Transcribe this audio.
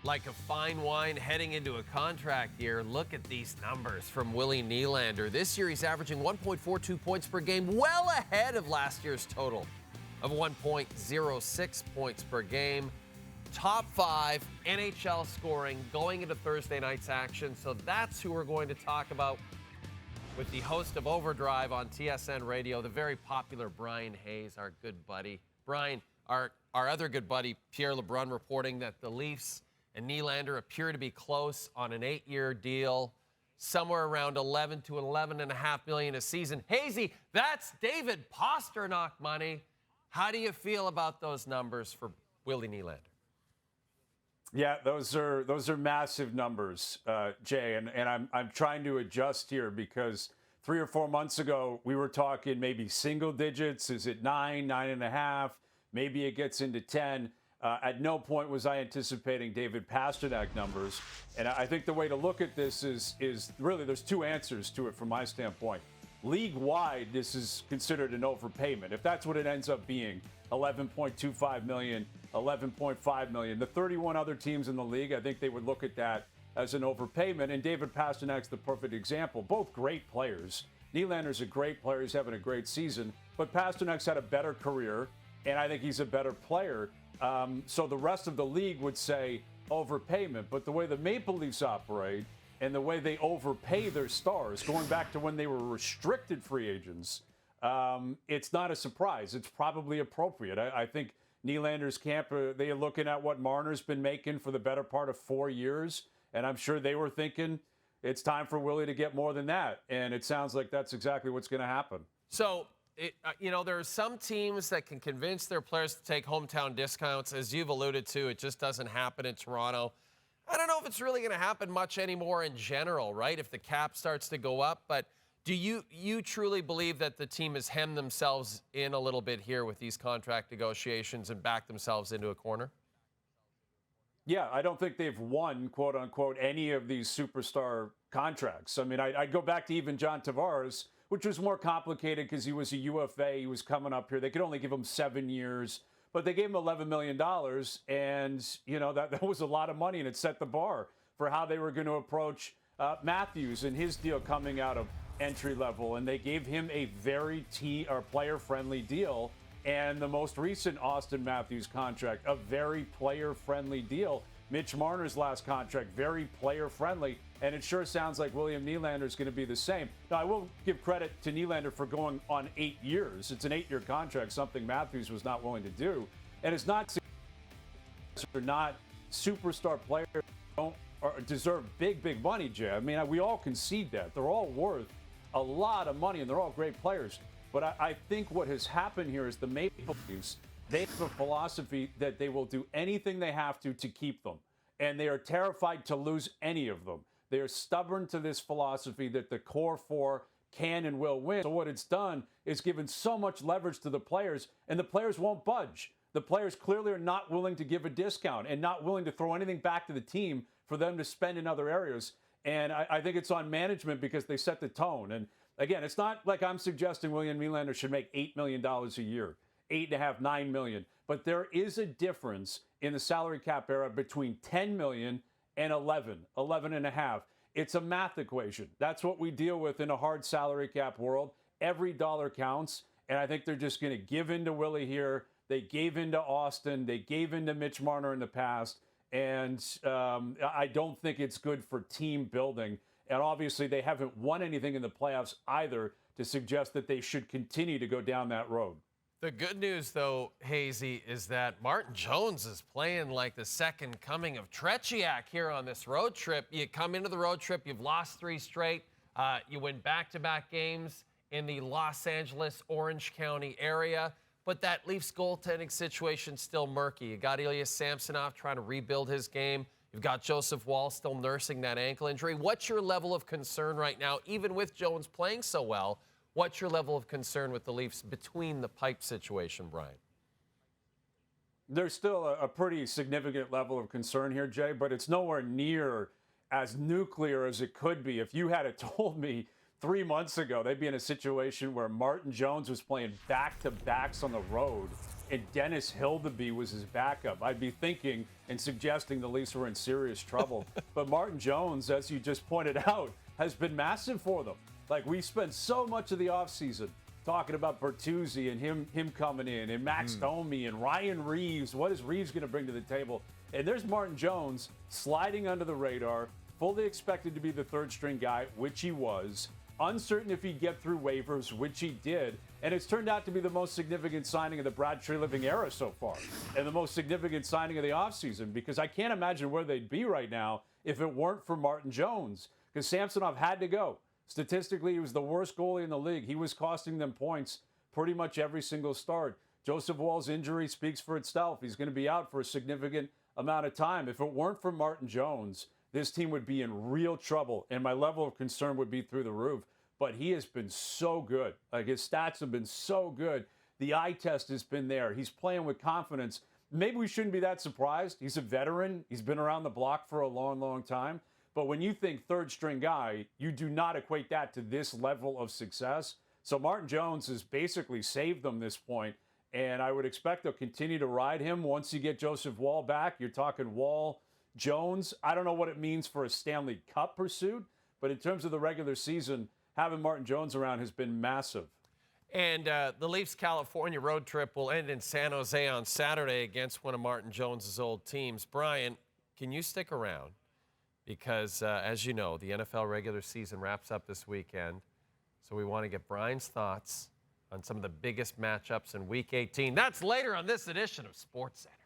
Like a fine wine heading into a contract year, look at these numbers from Willie Nylander. This year he's averaging 1.42 points per game, well ahead of last year's total of 1.06 points per game. Top 5 NHL scoring going into Thursday night's action. So that's who we're going to talk about with the host of Overdrive on TSN Radio, the very popular Brian Hayes, our good buddy. Brian, our other good buddy, Pierre LeBrun, reporting that the Leafs and Nylander appear to be close on an 8-year deal, somewhere around $11 to $11.5 million a season. Hazy, that's David Pastrnak money. How do you feel about those numbers for Willie Nylander? Yeah, those are massive numbers, Jay, and I'm trying to adjust here because 3 or 4 months ago we were talking maybe single digits. Is it 9, 9.5? Maybe it gets into 10. At no point was I anticipating David Pastrnak numbers, and I think the way to look at this is really there's two answers to it from my standpoint. League-wide, this is considered an overpayment. If that's what it ends up being, $11.25 million, $11.5 million. The 31 other teams in the league, I think they would look at that as an overpayment, and David Pastrnak's the perfect example. Both great players. Nylander's a great player. He's having a great season, but Pastrnak's had a better career, and I think he's a better player. So the rest of the league would say overpayment, but the way the Maple Leafs operate and the way they overpay their stars, going back to when they were restricted free agents, it's not a surprise. It's probably appropriate. I think Nylander's camp, they're looking at what Marner's been making for the better part of 4 years, and I'm sure they were thinking it's time for Willie to get more than that, and it sounds like that's exactly what's going to happen. So, there are some teams that can convince their players to take hometown discounts. As you've alluded to, it just doesn't happen in Toronto. I don't know if it's really going to happen much anymore in general, right, if the cap starts to go up. But do you truly believe that the team has hemmed themselves in a little bit here with these contract negotiations and backed themselves into a corner? Yeah, I don't think they've won, quote unquote, any of these superstar contracts. I mean, I'd go back to even John Tavares, which was more complicated because he was a UFA. He was coming up here. They could only give him 7 years, but they gave him $11 million. And, that was a lot of money, and it set the bar for how they were going to approach Matthews and his deal coming out of entry level. And they gave him a very player-friendly deal. And the most recent Austin Matthews contract, a very player-friendly deal. Mitch Marner's last contract, very player-friendly. And it sure sounds like William Nylander is going to be the same. Now, I will give credit to Nylander for going on 8 years. It's an 8-year contract, something Matthews was not willing to do. And it's not superstar players don't deserve big money, Jay. I mean, we all concede that. They're all worth a lot of money, and they're all great players. But I think what has happened here is the Maple Leafs, they have a philosophy that they will do anything they have to keep them. And they are terrified to lose any of them. They are stubborn to this philosophy that the core four can and will win. So what it's done is given so much leverage to the players, and the players won't budge. The players clearly are not willing to give a discount and not willing to throw anything back to the team for them to spend in other areas. And I think it's on management because they set the tone. And again, it's not like I'm suggesting William Nylander should make $8 million a year, $8.5, $9 million. But there is a difference in the salary cap era between $10 million and 11.5. It's a math equation. That's what we deal with in a hard salary cap world. Every dollar counts, and I think they're just going to give in to Willie here. They gave in to Austin. They gave in to Mitch Marner in the past, and I don't think it's good for team building. And obviously, they haven't won anything in the playoffs either to suggest that they should continue to go down that road. The good news, though, Hazy, is that Martin Jones is playing like the second coming of Tretiak here on this road trip. You come into the road trip, you've lost 3 straight. You win back-to-back games in the Los Angeles, Orange County area. But that Leafs goaltending situation's still murky. You got Ilya Samsonov trying to rebuild his game. You've got Joseph Wall still nursing that ankle injury. What's your level of concern right now, even with Jones playing so well? What's your level of concern with the Leafs between the pipe situation, Brian? There's still a pretty significant level of concern here, Jay, but it's nowhere near as nuclear as it could be. If you had told me 3 months ago they'd be in a situation where Martin Jones was playing back-to-backs on the road and Dennis Hildeby was his backup, I'd be thinking and suggesting the Leafs were in serious trouble. But Martin Jones, as you just pointed out, has been massive for them. Like, we spent so much of the offseason talking about Bertuzzi and him coming in, and Max Domi and Ryan Reeves. What is Reeves going to bring to the table? And there's Martin Jones sliding under the radar, fully expected to be the third-string guy, which he was. Uncertain if he'd get through waivers, which he did. And it's turned out to be the most significant signing of the Brad Treliving era so far, and the most significant signing of the offseason, because I can't imagine where they'd be right now if it weren't for Martin Jones, because Samsonov had to go. Statistically, he was the worst goalie in the league. He was costing them points pretty much every single start. Joseph Woll's injury speaks for itself. He's going to be out for a significant amount of time. If it weren't for Martin Jones, this team would be in real trouble, and my level of concern would be through the roof. But he has been so good. Like, his stats have been so good. The eye test has been there. He's playing with confidence. Maybe we shouldn't be that surprised. He's a veteran. He's been around the block for a long, long time. But when you think third-string guy, you do not equate that to this level of success. So Martin Jones has basically saved them this point, and I would expect they'll continue to ride him once you get Joseph Woll back. You're talking Woll, Jones. I don't know what it means for a Stanley Cup pursuit, but in terms of the regular season, having Martin Jones around has been massive. And the Leafs California road trip will end in San Jose on Saturday against one of Martin Jones's old teams. Brian, can you stick around? Because, as you know, the NFL regular season wraps up this weekend. So we want to get Brian's thoughts on some of the biggest matchups in Week 18. That's later on this edition of SportsCenter.